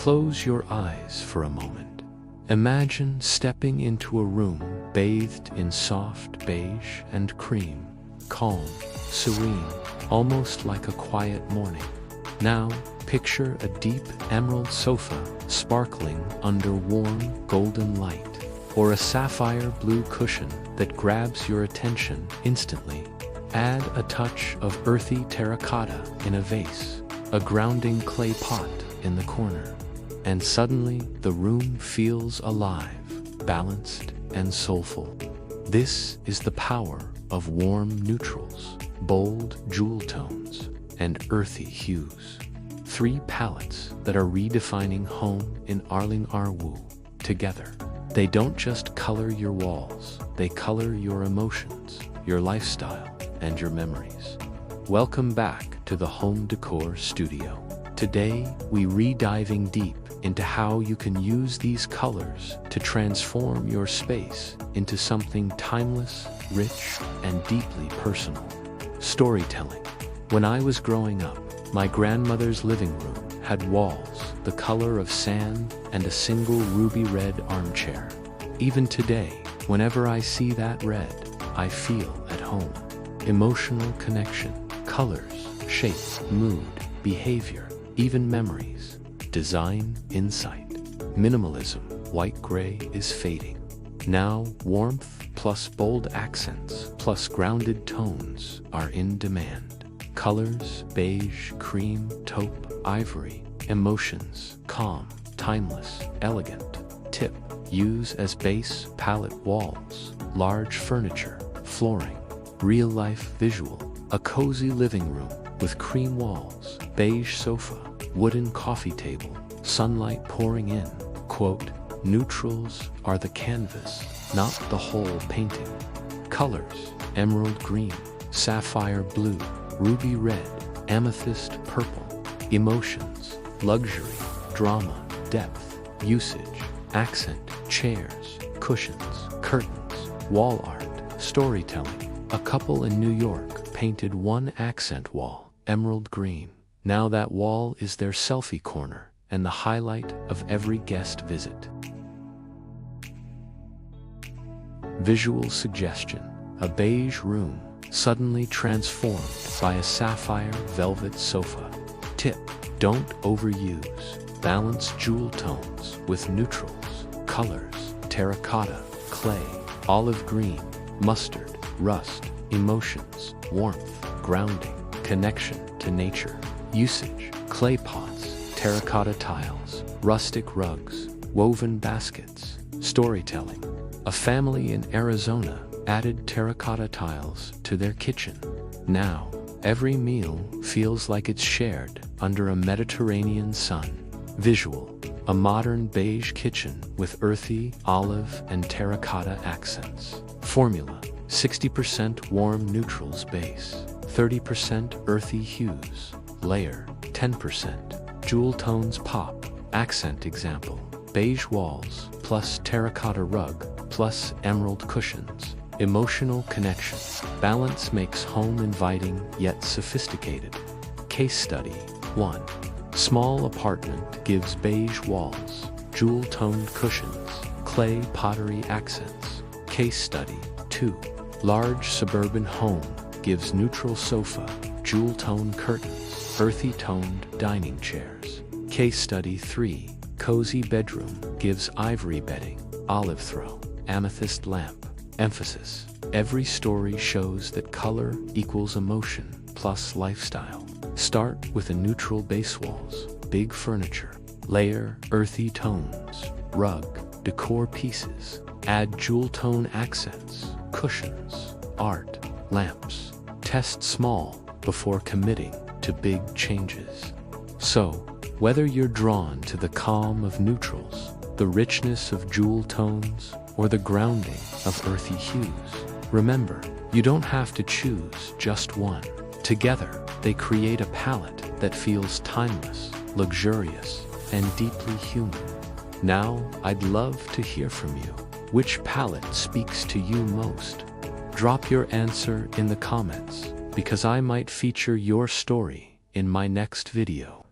Close your eyes for a moment. Imagine stepping into a room bathed in soft beige and cream, calm, serene, almost like a quiet morning. Now, picture a deep emerald sofa sparkling under warm golden light, or a sapphire blue cushion that grabs your attention instantly. Add a touch of earthy terracotta in a vase, a grounding clay pot in the corner, and suddenly the room feels alive, balanced, and soulful. This is the power of warm neutrals, bold jewel tones, and earthy hues. 3 palettes that are redefining home in Arling Arwu together. They don't just color your walls, they color your emotions, your lifestyle, and your memories. Welcome back to the Home Decor Studio. Today, we re-diving deep into how you can use these colors to transform your space into something timeless, rich, and deeply personal. Storytelling. When I was growing up, my grandmother's living room had walls the color of sand and a single ruby red armchair. Even today, whenever I see that red, I feel at home. Emotional connection, colors, shapes, mood, behavior, even memories. Design, insight. Minimalism, white gray is fading. Now, warmth plus bold accents plus grounded tones are in demand. Colors, beige, cream, taupe, ivory. Emotions, calm, timeless, elegant. Tip, use as base palette walls, large furniture, flooring. Real-life visual, a cozy living room with cream walls, beige sofa, wooden coffee table, sunlight pouring in. Quote, neutrals are the canvas, not the whole painting. Colors, emerald green, sapphire blue, ruby red, amethyst purple. Emotions, luxury, drama, depth, usage, accent, chairs, cushions, curtains, wall art, storytelling. A couple in New York painted one accent wall, emerald green. Now that wall is their selfie corner and the highlight of every guest visit. Visual suggestion. A beige room suddenly transformed by a sapphire velvet sofa. Tip, don't overuse. Balance jewel tones with neutrals, colors, terracotta, clay, olive green, mustard, rust, emotions, warmth, grounding, connection to nature. Usage, clay pots, terracotta tiles, rustic rugs, woven baskets. Storytelling. A family in Arizona added terracotta tiles to their kitchen. Now, every meal feels like it's shared under a Mediterranean sun. Visual. A modern beige kitchen with earthy, olive, and terracotta accents. Formula. 60% warm neutrals base, 30% earthy hues. Layer. 10%. Jewel tones pop. Accent example. Beige walls, plus terracotta rug, plus emerald cushions. Emotional connection. Balance makes home inviting yet sophisticated. Case study. 1. Small apartment gives beige walls, jewel-toned cushions, clay pottery accents. Case study. 2. Large suburban home gives neutral sofa, jewel-toned curtains, earthy-toned dining chairs. Case study. 3. Cozy bedroom gives ivory bedding, olive throw, amethyst lamp. Emphasis. Every story shows that color equals emotion plus lifestyle. Start with a neutral base walls, big furniture. Layer earthy tones, rug, decor pieces. Add jewel tone accents, cushions, art, lamps. Test small before committing to big changes. So, whether you're drawn to the calm of neutrals, the richness of jewel tones, or the grounding of earthy hues, remember, you don't have to choose just one. Together, they create a palette that feels timeless, luxurious, and deeply human. Now, I'd love to hear from you. Which palette speaks to you most? Drop your answer in the comments, because I might feature your story in my next video.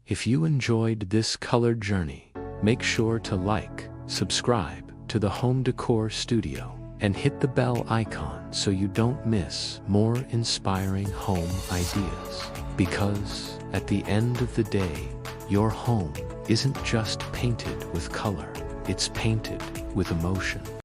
If you enjoyed this color journey, make sure to like, subscribe to the Home Decor Studio, and hit the bell icon so you don't miss more inspiring home ideas. Because at the end of the day, your home isn't just painted with color, it's painted with emotion.